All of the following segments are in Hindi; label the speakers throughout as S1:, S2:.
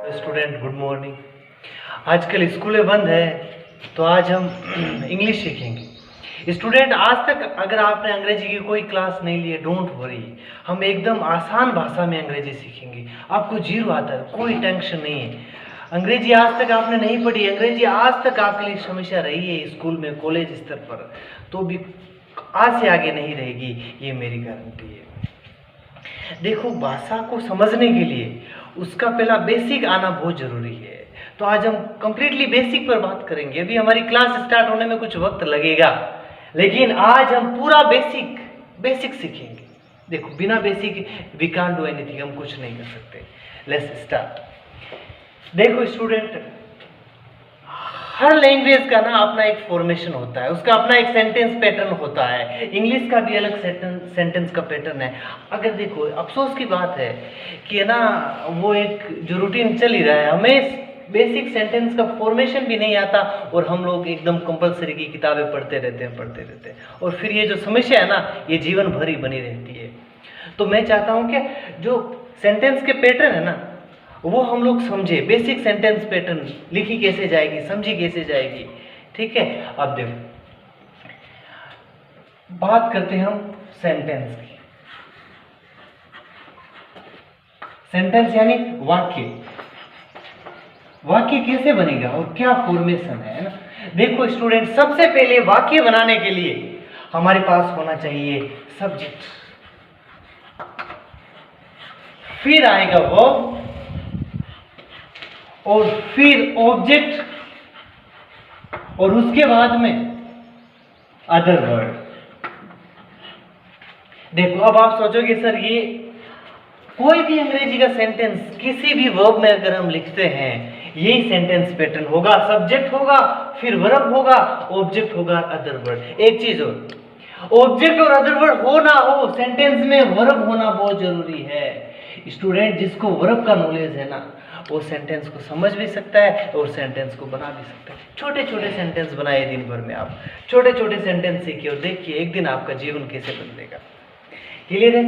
S1: Student good morning. आजकल स्कूलें बंद है तो आज हम इंग्लिश सीखेंगे। स्टूडेंट, आज तक अगर आपने अंग्रेजी की कोई क्लास नहीं ली है, डोंट वरी, हम एकदम आसान भाषा में अंग्रेजी सीखेंगे। आपको जीरो आता है, कोई टेंशन नहीं है। अंग्रेजी आज तक आपने नहीं पढ़ी, अंग्रेजी आज तक आपके लिए समस्या रही है स्कूल में, कॉलेज स्तर पर, तो भी आज से आगे नहीं रहेगी, ये मेरी गारंटी है। देखो, भाषा को समझने के लिए उसका पहला बेसिक आना बहुत जरूरी है। तो आज हम कंप्लीटली बेसिक पर बात करेंगे। अभी हमारी क्लास स्टार्ट होने में कुछ वक्त लगेगा, लेकिन आज हम पूरा बेसिक सीखेंगे। देखो, बिना basic we can't do anything, हम कुछ नहीं कर सकते। Let's start. देखो स्टूडेंट, हर लैंग्वेज का ना अपना एक फॉर्मेशन होता है, उसका अपना एक सेंटेंस पैटर्न होता है। इंग्लिश का भी अलग सेंटेंस का पैटर्न है। अगर देखो, अफसोस की बात है कि ना वो एक जो रूटीन चल ही रहा है, हमें बेसिक सेंटेंस का फॉर्मेशन भी नहीं आता और हम लोग एकदम कंपलसरी की किताबें पढ़ते रहते हैं और फिर ये जो समस्या है ना, ये जीवन भर ही बनी रहती है। तो मैं चाहता हूँ कि जो सेंटेंस के पैटर्न है ना, वो हम लोग समझे। बेसिक सेंटेंस पैटर्न लिखी कैसे जाएगी, समझी कैसे जाएगी, ठीक है। अब देखो, बात करते हैं हम सेंटेंस की। सेंटेंस यानी वाक्य। वाक्य कैसे बनेगा और क्या फॉर्मेशन है ना। देखो स्टूडेंट, सबसे पहले वाक्य बनाने के लिए हमारे पास होना चाहिए सब्जेक्ट, फिर आएगा वर्ब और फिर ऑब्जेक्ट और उसके बाद में अदर वर्ड। देखो, अब आप सोचोगे सर, ये कोई भी अंग्रेजी का सेंटेंस किसी भी वर्ब में अगर हम लिखते हैं, यही सेंटेंस पैटर्न होगा। सब्जेक्ट होगा, फिर वर्ब होगा, ऑब्जेक्ट होगा, अदर वर्ड। एक चीज और, ऑब्जेक्ट और अदर वर्ड हो ना हो, सेंटेंस में वर्ब होना बहुत जरूरी है। स्टूडेंट, जिसको वर्ब का नॉलेज है ना, वो सेंटेंस को समझ भी सकता है और सेंटेंस को बना भी सकता है। छोटे छोटे सेंटेंस बनाए दिन भर में, आप छोटे छोटे सेंटेंस सीखिए और देखिए एक दिन आपका जीवन कैसे बदलेगा। क्लियर है?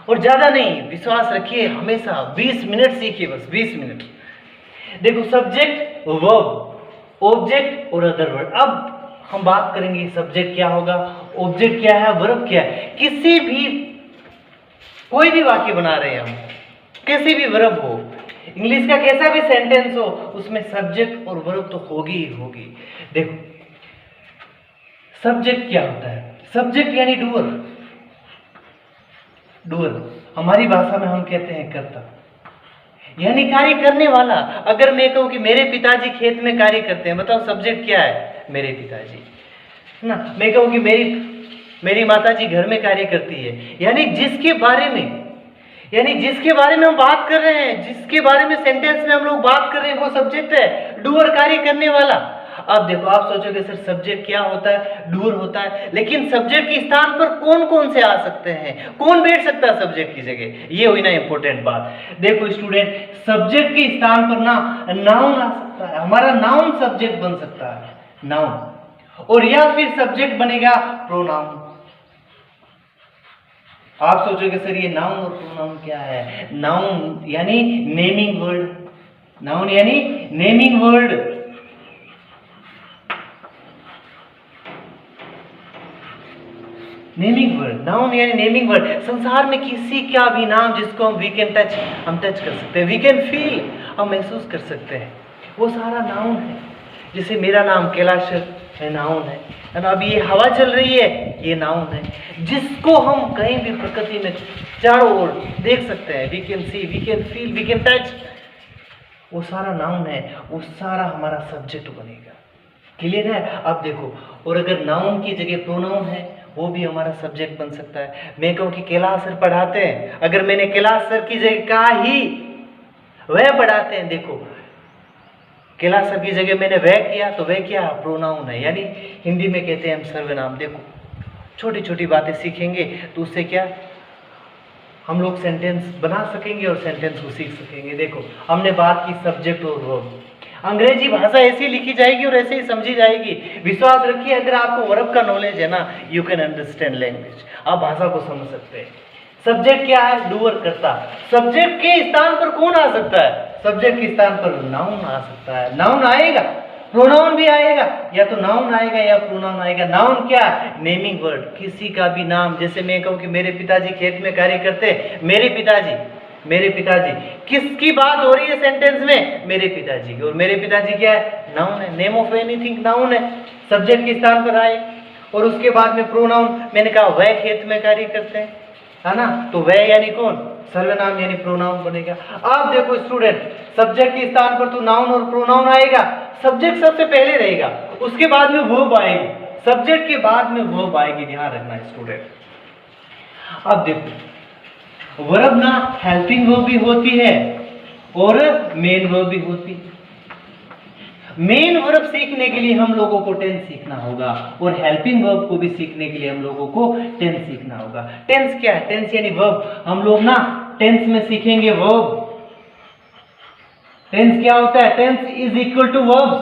S1: और ज्यादा नहीं, विश्वास रखिए, हमेशा 20 मिनट सीखिए, बस 20 मिनट। देखो, सब्जेक्ट, वर्ब, ऑब्जेक्ट और अदर वर्ड। अब हम बात करेंगे सब्जेक्ट क्या होगा, ऑब्जेक्ट क्या है, वर्ब क्या है। किसी भी कोई भी वाक्य बना रहे हैं हम, किसी भी वर्ब हो, इंग्लिश का कैसा भी सेंटेंस हो, उसमें सब्जेक्ट और वर्ब तो होगी ही होगी। देखो, सब्जेक्ट क्या होता है? सब्जेक्ट यानी डूअर। डूअर हमारी भाषा में हम कहते हैं कर्ता, यानी कार्य करने वाला। अगर मैं कहूं कि मेरे पिताजी खेत में कार्य करते हैं, बताओ सब्जेक्ट क्या है? मेरे पिताजी ना। मैं कहूं कि मेरी माताजी घर में कार्य करती है, यानी जिसके बारे में हम बात कर रहे हैं, जिसके बारे में सेंटेंस में हम लोग बात कर रहे हैं, वो सब्जेक्ट है। डूअर कार्य करने वाला। अब देखो, आप सोचोगे सर सब्जेक्ट क्या होता है? डूअर होता है, लेकिन सब्जेक्ट के स्थान पर कौन कौन से आ सकते हैं, कौन बैठ सकता है सब्जेक्ट की जगह? ये हुई ना इंपॉर्टेंट बात। देखो स्टूडेंट, सब्जेक्ट के स्थान पर ना नाउन आ सकता है, हमारा नाउन सब्जेक्ट बन सकता है, नाउन। और या फिर सब्जेक्ट बनेगा प्रोनाउन। आप सोचोगे सर ये नाउन और प्रोनाउन क्या है? नाउन यानी नेमिंग वर्ड, नाउन यानी naming word. Naming word, noun यानी नेमिंग वर्ड। संसार में किसी का भी नाम जिसको हम वी कैन टच, हम टच कर सकते हैं, वी कैन फील, हम महसूस कर सकते हैं, वो सारा नाउन है। जैसे मेरा नाम कैलाश है, नाउन है ना। अब ये हवा चल रही है, ये नाउन है। जिसको हम कहीं भी प्रकृति में चारों ओर देख सकते हैं, we can see, we can feel, we can touch, वो सारा नाउन है, वो सारा हमारा सब्जेक्ट बनेगा। क्लियर है? अब देखो, और अगर नाउन की जगह प्रोनाउन है, वो भी हमारा सब्जेक्ट बन सकता है। मैं कहूँ कि कैलाश सर पढ़ाते हैं, अगर मैंने कैलाश सर की जगह कहा ही वह पढ़ाते हैं, देखो कैलाश सर की जगह मैंने वह किया, तो वह क्या? प्रोनाउन है, यानी हिंदी में कहते हैं हम सर्वनाम। देखो, छोटी छोटी बातें सीखेंगे तो उससे क्या हम लोग सेंटेंस बना सकेंगे और सेंटेंस को सीख सकेंगे। देखो, हमने बात की सब्जेक्ट और वर्ब। अंग्रेजी भाषा ऐसी लिखी जाएगी और ऐसे ही समझी जाएगी। विश्वास रखिए, अगर आपको वर्ब का नॉलेज है ना, यू कैन अंडरस्टैंड लैंग्वेज, आप भाषा को समझ सकते हैं। सब्जेक्ट क्या है? डूअर कर्ता। सब्जेक्ट के स्थान पर कौन आ सकता है? सब्जेक्ट के स्थान पर नाउन आ सकता है। नाउन आएगा, प्रोनाउन भी आएगा, या तो नाउन आएगा या प्रोनाउन आएगा। नाउन क्या है? नेमिंग वर्ड, किसी का भी नाम। जैसे मैं कहूँ कि मेरे पिताजी खेत में कार्य करते हैं, मेरे पिताजी, मेरे पिताजी। किसकी बात हो रही है सेंटेंस में? मेरे पिताजी की। और मेरे पिताजी क्या है? नाउन है। नेम ऑफ एनीथिंग नाउन है, सब्जेक्ट के स्थान पर आए। और उसके बाद में प्रोनाउन, मैंने कहा वह खेत में कार्य करते हैं, है ना, तो वह यानी कौन? सर्वनाम यानी प्रोनाउन बनेगा। अब देखो स्टूडेंट, सब्जेक्ट के स्थान पर तो नाउन और प्रोनाउन आएगा। सब्जेक्ट सबसे पहले रहेगा, उसके बाद में वर्ब आएगी, सब्जेक्ट के बाद में वर्ब आएगी। ध्यान रखना स्टूडेंट। अब देखो, वर्ब ना हेल्पिंग वर्ब भी होती है और मेन वर्ब भी होती है। मेन वर्ब सीखने के लिए हम लोगों को टेंस सीखना होगा, और हेल्पिंग वर्ब को भी सीखने के लिए हम लोगों को टेंस सीखना होगा। टेंस क्या है? टेंस यानी वर्ब। हम लोग ना टेंस में सीखेंगे वर्ब। टेंस क्या होता है? Tense is equal to verbs.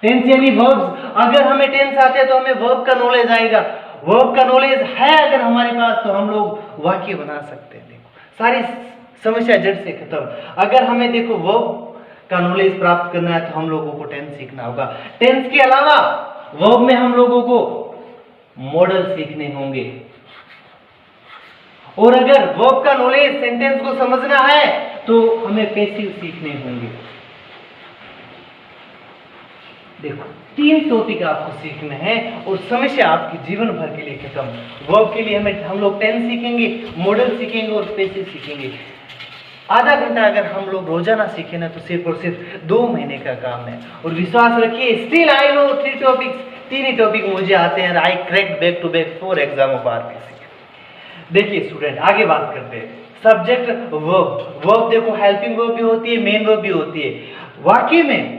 S1: Tense यानी वर्ब्स। अगर हमें टेंस आते हैं तो हमें वर्ब का नॉलेज आएगा। वर्ब का नॉलेज है अगर हमारे पास, तो हम लोग वाक्य बना सकते हैं। देखो, सारी समस्या जड़ से खत्म। अगर हमें देखो वर्ब का नॉलेज प्राप्त करना है तो हम लोगों को टेंस सीखना होगा। टेंस के अलावा वर्ब में हम लोगों को मॉडल सीखने होंगे। और अगर वर्ब का नॉलेज, सेंटेंस को समझना है तो हमें पैसिव सीखने होंगे। देखो, 3 टॉपिक आपको सीखना है और समस्या आपकी जीवन भर के लिए खत्म। वर्ब के लिए हम लोग टेंस सीखेंगे, मॉडल सीखेंगे और पैसिव सीखेंगे। आधा घंटा अगर हम लोग रोजाना सीखें ना तो सिर्फ और सिर्फ 2 महीने का काम है। और विश्वास रखिए, स्टिल आई नो 3 टॉपिक्स, 3 ही टॉपिक मुझे आते हैं। I cracked back to back 4 exam of RPC. देखिए स्टूडेंट, आगे बात करते हैं। Subject verb. वर्ब देखो, हेल्पिंग वर्ब भी होती है, मेन वर्ब भी होती है। वाकई में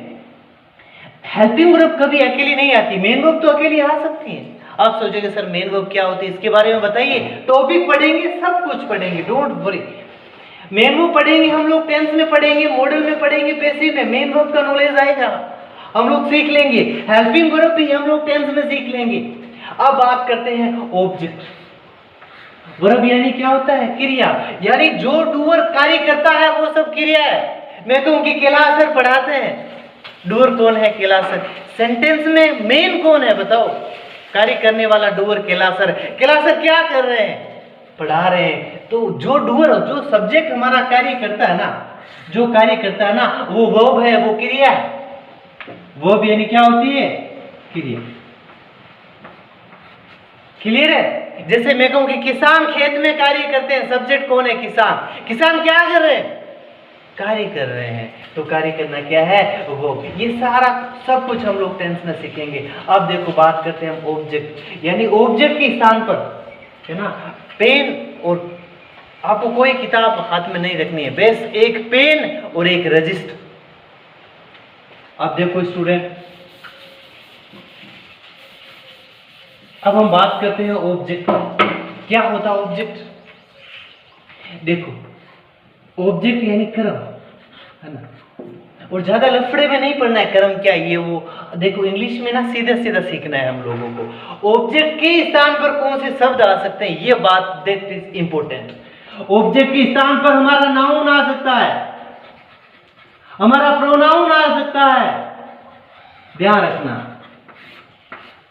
S1: हेल्पिंग वर्ब कभी अकेली नहीं आती, मेन वर्ब तो अकेली आ सकती है। आप सोचोगे सर मेन वर्ब क्या होती है, इसके बारे में बताइए। टॉपिक पढ़ेंगे, सब कुछ पढ़ेंगे, डोंट वरी। मेन वर्ब पढ़ेंगे हम लोग, टेंस में पढ़ेंगे, मॉडल में पढ़ेंगे, पैसिव में। मेन वर्ब का नॉलेज आएगा, हम लोग सीख लेंगे। हेल्पिंग वर्ब भी हम लोग टेंस में सीख लेंगे। अब बात करते हैं ऑब्जेक्ट। वर्ब यानी क्या होता है? क्रिया, यानी जो डूअर कार्य करता है वो सब क्रिया है। मैं कहूं कि कैलाश सर पढ़ाते हैं, डूअर कौन है? कैलाश सर। सेंटेंस में मेन कौन है बताओ? कार्य करने वाला doer Kailash sir. Kailash sir क्या कर रहे हैं? पढ़ा रहे हैं। तो जो डूअर, जो सब्जेक्ट हमारा कार्य करता है ना, जो कार्य करता है ना, वो वर्ब है, वो क्रिया है। वर्ब यानी क्या होती है? क्रिया। क्लियर है? जैसे मैं कहूं कि किसान खेत में कार्य करते हैं, सब्जेक्ट कौन है? किसान। किसान क्या कर रहे हैं? कार्य कर रहे हैं। तो कार्य करना क्या है? वो। ये सारा सब कुछ हम लोग टेंस में सीखेंगे। अब देखो, बात करते हैं हम ऑब्जेक्ट, यानी ऑब्जेक्ट के स्थान पर, है ना, पेन। और आपको कोई किताब हाथ में नहीं रखनी है, बस एक पेन और एक रजिस्टर। अब देखो स्टूडेंट, अब हम बात करते हैं ऑब्जेक्ट। क्या होता है ऑब्जेक्ट? देखो, ऑब्जेक्ट यानी कर्म, है ना। और ज्यादा लफड़े में नहीं पढ़ना है, कर्म क्या ये वो। देखो इंग्लिश में ना सीधा सीधा सीखना है हम लोगों को। ऑब्जेक्ट के स्थान पर कौन से शब्द आ सकते हैं, ये बात दैट इज इंपॉर्टेंट। ऑब्जेक्ट के स्थान पर हमारा नाउन आ सकता है, हमारा प्रोनाउन आ सकता है। ध्यान रखना,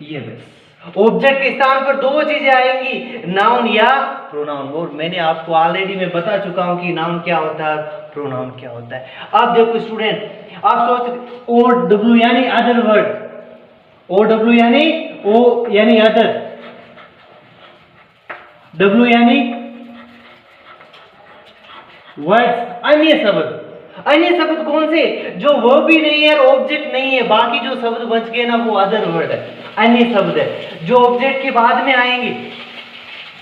S1: ये बस। ऑब्जेक्ट के स्थान पर 2 चीजें आएंगी, नाउन या प्रोनाउन। और मैंने आपको ऑलरेडी मैं बता चुका हूं कि नाउन क्या होता है, प्रोनाउन क्या होता है। अब देखो स्टूडेंट, आप सोच, ओ डब्ल्यू यानी अदर वर्ड। ओ डब्ल्यू यानी ओ यानी अदर, डब्ल्यू यानी वर्ड्स, अन्य शब्द। अन्य शब्द कौन से? जो वर्ब भी नहीं है, ऑब्जेक्ट नहीं है, बाकी जो शब्द बच गए ना वो अदर वर्ड है, अन्य शब्द है, जो ऑब्जेक्ट के बाद में आएंगे।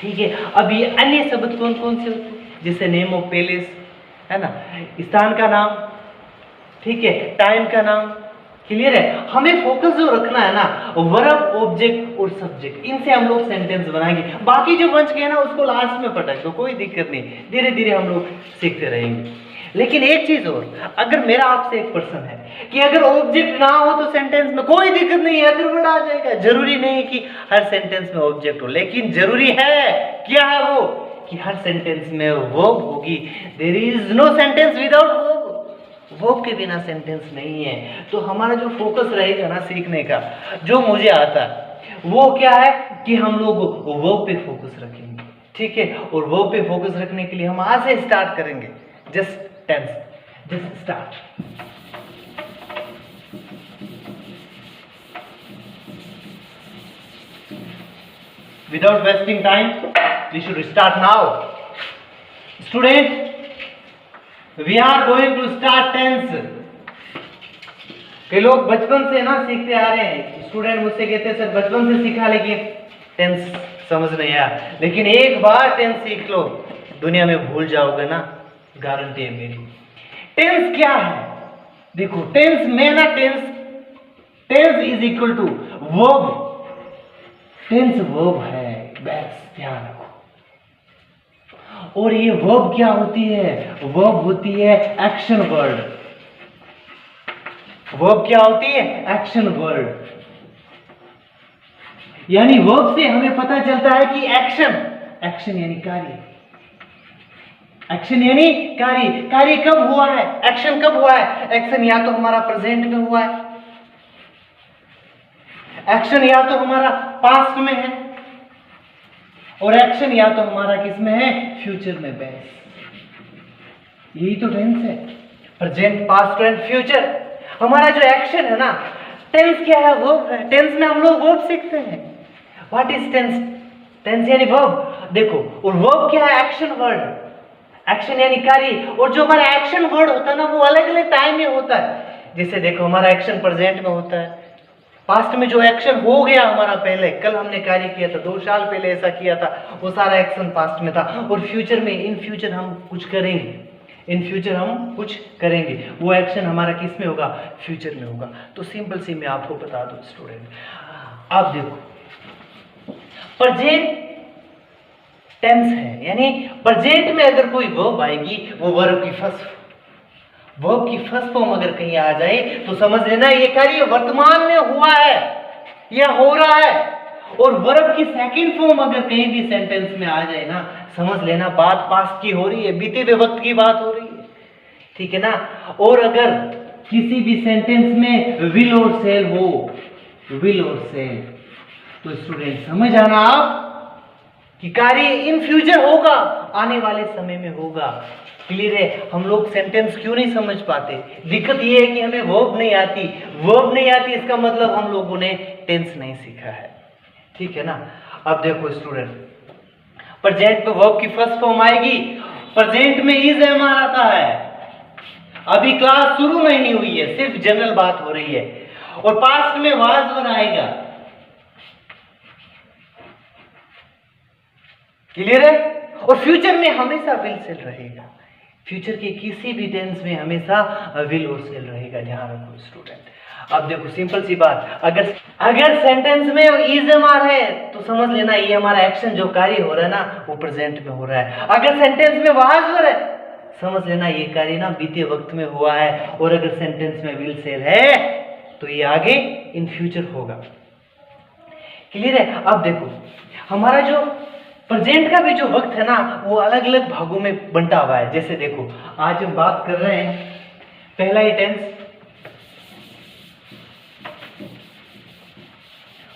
S1: ठीक है, अब ये अन्य शब्द कौन कौन से होते हैं? जैसे नेम ऑफ पैलेस, है ना, स्थान का नाम, ठीक है, टाइम का नाम। क्लियर है? हमें फोकस जो रखना है ना, वर्ब, ऑब्जेक्ट और सब्जेक्ट, इनसे हम लोग सेंटेंस बनाएंगे। बाकी जो बच गए ना उसको लास्ट में पटक दो, कोई दिक्कत नहीं, धीरे धीरे हम लोग सीखते रहेंगे। लेकिन एक चीज और, अगर मेरा आपसे एक प्रश्न है कि अगर ऑब्जेक्ट ना हो तो सेंटेंस में कोई दिक्कत नहीं है, अदर वर्ड आ जाएगा। जरूरी नहीं है कि हर सेंटेंस में ऑब्जेक्ट हो, लेकिन जरूरी है क्या है वो, कि हर सेंटेंस में वर्ब होगी। There is no sentence without verb, verb के बिना सेंटेंस नहीं है। तो हमारा जो फोकस रहेगा ना सीखने का, जो मुझे आता है वो क्या है कि हम लोग वर्ब पे फोकस रखेंगे, ठीक है। और वर्ब पे फोकस रखने के लिए हम आज से स्टार्ट करेंगे। Just tense, just start. Without wasting time, we should start now. Student, we are going to start tense. कई लोग बचपन से ना सीखते आ रहे हैं। स्टूडेंट मुझसे कहते हैं सर बचपन से सीखा लेकिन टेंस समझ नहीं आया। लेकिन एक बार टेंस सीख लो, दुनिया में भूल जाओगे ना, गारंटी है मेरी। टेंस क्या है? देखो टेंस में ना, tense is equal to verb. Tense verb है, बस ध्यान रखो। और ये वर्ब क्या होती है? वर्ब होती है एक्शन वर्ड। वर्ब क्या होती है? Action word. यानी वर्ब से हमें पता चलता है कि एक्शन यानी कार्य। एक्शन यानी कार्य। कार्य कब हुआ है? एक्शन कब हुआ है? एक्शन या तो हमारा प्रेजेंट में हुआ है, एक्शन या तो हमारा पास्ट में है, और एक्शन या तो हमारा किस में है? फ्यूचर में। बेस यही तो टेंस है, प्रेजेंट, पास्ट एंड फ्यूचर। हमारा जो एक्शन है ना, टेंस क्या है? वर्ब है। टेंस में हम लोग वर्ब सीखते हैं। What is tense? टेंस यानी वर्ब। देखो, और वर्ब क्या है? Action word. एक्शन यानी कार्य। और जो हमारा एक्शन वर्ड होता है ना, वो अलग अलग टाइम में होता है। जैसे देखो, हमारा एक्शन प्रेजेंट में होता है, पास्ट में जो एक्शन हो गया हमारा, पहले कल हमने कार्य किया था, 2 साल पहले ऐसा किया था, वो सारा एक्शन पास्ट में था। और फ्यूचर में, इन फ्यूचर हम कुछ करेंगे, इन फ्यूचर हम कुछ करेंगे, वो एक्शन हमारा किस में होगा? फ्यूचर में होगा। तो सिंपल सी मैं आपको बता दूं स्टूडेंट, आप देखो प्रेजेंट टेंस है, यानी प्रेजेंट में अगर कोई वर्ब आएगी, वो वर्ब की फर्स्ट फॉर्म अगर कहीं आ जाए तो समझ लेना ये कार्य वर्तमान में हुआ है या हो रहा है। और वर्ब की सेकंड फॉर्म अगर कहीं भी सेंटेंस में आ जाए ना, समझ लेना बात पास्ट की हो रही है, बीते हुए वक्त की बात हो रही है, ठीक है ना। और अगर किसी भी सेंटेंस में विल और सेल हो, विल और सेल, तो स्टूडेंट समझ आना आप कि कार्य इन फ्यूचर होगा, आने वाले समय में होगा। क्लियर है? हम लोग सेंटेंस क्यों नहीं समझ पाते? दिक्कत ये है कि हमें वर्ब नहीं आती। वर्ब नहीं आती इसका मतलब हम लोगों ने टेंस नहीं सीखा है, ठीक है ना। अब देखो स्टूडेंट, प्रेजेंट पे वर्ब की फर्स्ट फॉर्म आएगी, प्रेजेंट में इज एम आता है। अभी क्लास शुरू नहीं हुई है, सिर्फ जनरल बात हो रही है। और पास्ट में वाज वर आएगा। क्लियर है? और फ्यूचर में हमेशा विल सेल रहेगा। फ्यूचर के किसी भी टेंस में हमेशा विल और सेल रहेगा, ध्यान रखो स्टूडेंट। अब देखो सिंपल सी बात, अगर सेंटेंस में इज एम आर है तो समझ लेना ये हमारा एक्शन जो कार्य हो रहा है ना, वो प्रेजेंट में हो रहा है। अगर सेंटेंस में वाज वर है, समझ लेना ये कार्य ना बीते वक्त में हुआ है। और अगर सेंटेंस में विल सेल है तो ये आगे इन फ्यूचर होगा। क्लियर है? अब देखो हमारा जो प्रेजेंट का भी जो वक्त है ना, वो अलग अलग भागों में बंटा हुआ है। जैसे देखो, आज हम बात कर रहे हैं पहला ही टेंस,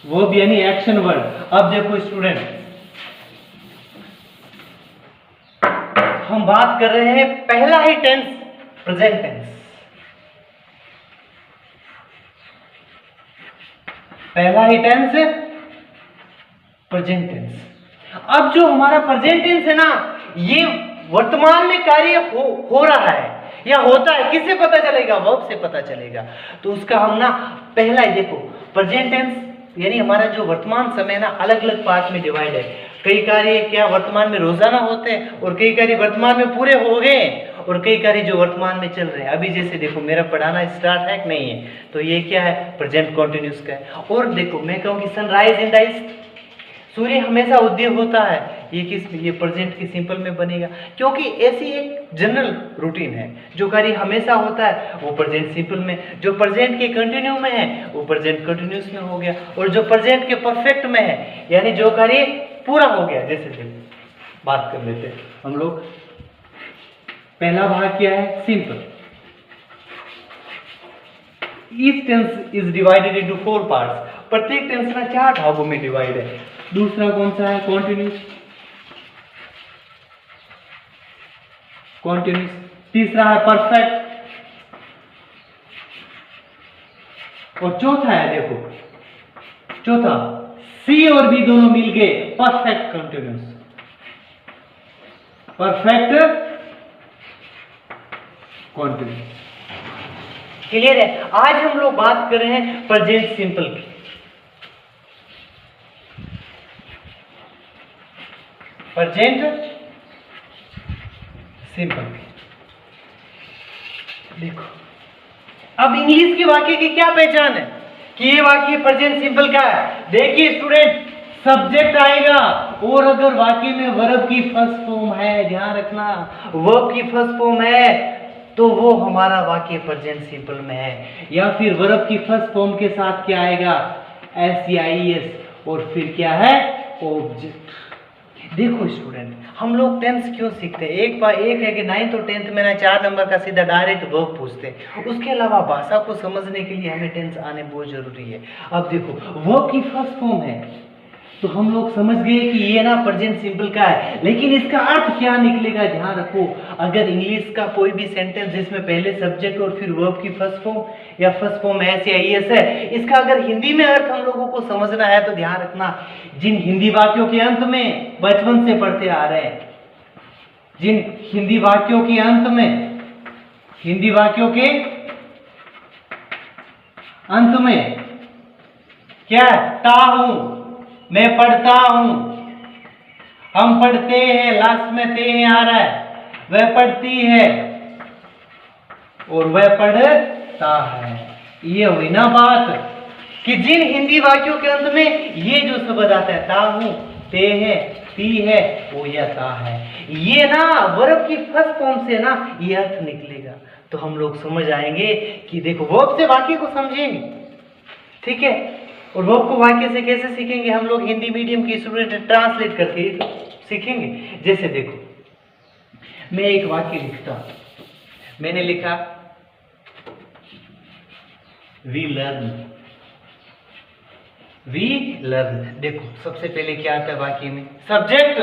S1: वर्ब यानी एक्शन वर्ड। अब देखो स्टूडेंट, हम बात कर रहे हैं पहला ही टेंस, प्रेजेंट टेंस। पहला ही टेंस प्रेजेंट टेंस। अब जो हमारा प्रेजेंट टेंस है ना, ये वर्तमान में कार्य हो रहा है या होता है, किससे पता चलेगा? वर्ब से पता चलेगा। तो उसका हम ना पहला ही देखो, प्रेजेंट टेंस यानी हमारा जो वर्तमान समय ना अलग अलग पार्ट में डिवाइड है। कई कार्य क्या वर्तमान में रोजाना होते हैं, और कई कार्य वर्तमान में पूरे हो गए, और कई कार्य जो वर्तमान में चल रहे हैं। अभी जैसे देखो मेरा पढ़ाना स्टार्ट है कि नहीं है, तो ये क्या है? प्रेजेंट कॉन्टिन्यूस का है। और देखो मैं कहूँ कि सनराइज इन द ईस्ट, सूर्य हमेशा उदय होता है, ये प्रेजेंट के सिंपल में बनेगा, क्योंकि ऐसी एक जनरल रूटीन है। जो कार्य हमेशा होता है वो प्रेजेंट सिंपल में, जो प्रेजेंट के कंटिन्यू में है वो प्रेजेंट कंटिन्यूस में हो गया, और जो प्रेजेंट के परफेक्ट में है यानी जो कार्य पूरा हो गया, जैसे बात कर लेते हैं हम लोग। पहला भाग क्या है? Simple. Each tense is divided into 4 parts, प्रत्येक टेंस ना 4 भागों में डिवाइड है। दूसरा कौन सा है? कॉन्टिन्यूस। कॉन्टिन्यूस। तीसरा है परफेक्ट, और चौथा है, देखो चौथा सी और बी दोनों मिल गए perfect continuous. Perfect continuous. Clear है? आज हम लोग बात कर रहे हैं प्रेजेंट सिंपल की। Present simple. देखो अब इंग्लिश के वाक्य की क्या पहचान है कि ये वाक्य प्रेजेंट सिंपल का है। देखिए स्टूडेंट, सब्जेक्ट आएगा और अगर वाक्य में वर्ब की फर्स्ट फॉर्म है, ध्यान रखना, वर्ब की फर्स्ट फॉर्म है तो वो हमारा वाक्य प्रेजेंट सिंपल में है। या फिर वर्ब की फर्स्ट फॉर्म के साथ क्या आएगा? SEIS, और फिर क्या है? ऑब्जेक्ट। देखो स्टूडेंट, हम लोग टेंस क्यों सीखते हैं? एक है कि 9th और 10th में ना 4 नंबर का सीधा डायरेक्ट वर्ब पूछते हैं। उसके अलावा भाषा को समझने के लिए हमें टेंस आने बहुत जरूरी है। अब देखो वर्ब की फर्स्ट फॉर्म है तो हम लोग समझ गए कि ये ना प्रेजेंट सिंपल का है, लेकिन इसका अर्थ क्या निकलेगा? ध्यान रखो, अगर इंग्लिश का कोई भी सेंटेंस जिसमें पहले सब्जेक्ट और फिर वर्ब की फर्स्ट फॉर्म या फर्स्ट फॉर्म SEIS है, इसका अगर हिंदी में अर्थ हम लोगों को समझना है तो ध्यान रखना, जिन हिंदी वाक्यों के अंत में बचपन से पढ़ते आ रहे हैं, जिन हिंदी वाक्यों के अंत में, हिंदी वाक्यों के अंत में क्या है? ता हूं, मैं पढ़ता हूं, हम पढ़ते हैं, लास्ट में ते आ रहा है, वह पढ़ती है और वह पढ़ता है। ये हुई ना बात कि जिन हिंदी वाक्यों के अंत में ये जो शब्द आता है, ता हूं, ते है, ती है, वो या ता है, ये ना वर्ब की फर्स्ट फॉर्म से ना ये अर्थ निकलेगा। तो हम लोग समझ आएंगे कि देखो वर्ब से वाक्य को समझेंगे, ठीक है, और वर्ब को वाक्य से कैसे सीखेंगे? हम लोग हिंदी मीडियम की स्टूडेंट ट्रांसलेट करके सीखेंगे। जैसे देखो, मैं एक वाक्य लिखता हूं, मैंने लिखा वी लर्न। We learn. देखो सबसे पहले क्या आता है वाक्य में? सब्जेक्ट।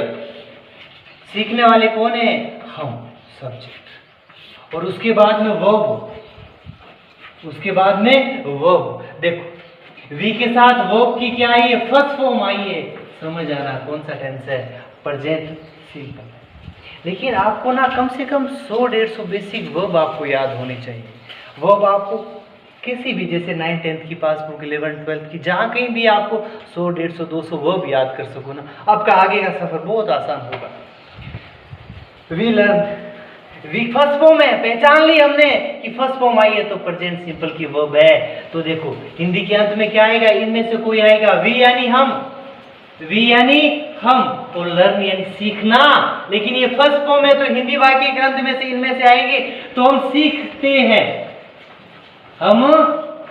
S1: सीखने वाले कौन है? हम, सब्जेक्ट, और उसके बाद में वर्ब, उसके बाद में वर्ब। देखो वी के साथ वर्ब की क्या आई है? फर्स्ट फॉर्म आई है। समझ आ रहा कौन सा टेंस है? Present simple. लेकिन आपको ना कम से कम 100-150 बेसिक वर्ब आपको याद होने चाहिए। वर्ब आपको किसी भी, जैसे 9th 10th की पासबुक, 11th 12th की, जहाँ कहीं भी आपको 100-150-200 वर्ब याद कर सको ना, आपका आगे का सफर बहुत आसान होगा। We learn, we first form है, पहचान ली हमने कि फर्स्ट फॉर्म आई है तो प्रेजेंट सिंपल की वर्ब है। तो देखो हिंदी के अंत में क्या आएगा? इनमें से कोई आएगा। वी यानी हम, वी यानी हम, और लर्न यानी सीखना। लेकिन ये फर्स्ट फॉर्म है तो हिंदी वाक्य के अंत में से इनमें से आएंगे तो हम सीखते हैं, हम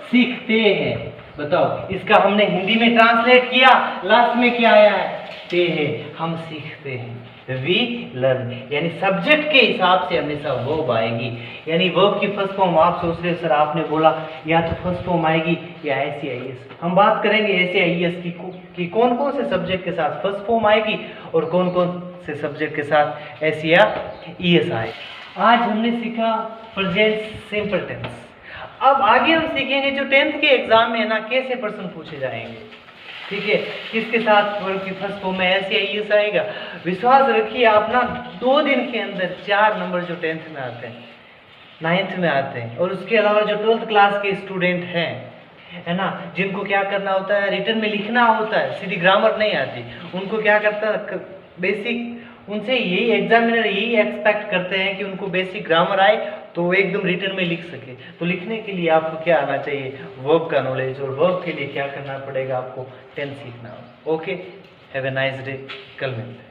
S1: सीखते हैं। बताओ इसका हमने हिंदी में ट्रांसलेट किया, लास्ट में क्या आया है? ते है, हम सीखते हैं। वी लर्न यानी सब्जेक्ट के हिसाब से हमेशा वर्ब आएगी। यानी वर्ब की फर्स्ट फॉर्म आप सोच रहे हो सर आपने बोला या तो फर्स्ट फॉर्म आएगी या SEIS। हम बात करेंगे SEIS की कौन कौन से सब्जेक्ट के साथ फर्स्ट फॉर्म आएगी और कौन कौन से सब्जेक्ट के साथ SEIS आए। आज हमने सीखा प्रेजेंट सिंपल टेंस। अब आगे हम सीखेंगे जो 10th के एग्जाम में है ना कैसे प्रश्न पूछे जाएंगे, ठीक है, किसके साथ वर्ब की फर्स्ट फॉर्म में SEIS आएगा। विश्वास रखिए आप ना 2 दिन के अंदर 4 नंबर जो 10th में आते हैं, 9th में आते हैं, और उसके अलावा जो 12th क्लास के स्टूडेंट हैं, है ना, जिनको क्या करना होता है? रिटर्न में लिखना होता है, सीधी ग्रामर नहीं आती, उनको क्या करता है? बेसिक, उनसे यही एग्जामिनर यही एक्सपेक्ट करते हैं कि उनको बेसिक ग्रामर आए तो वो एकदम रिटर्न में लिख सके। तो लिखने के लिए आपको क्या आना चाहिए? वर्ब का नॉलेज, और वर्ब के लिए क्या करना पड़ेगा? आपको टेंस सीखना होगा। Okay, have a nice day, कल मिलते हैं।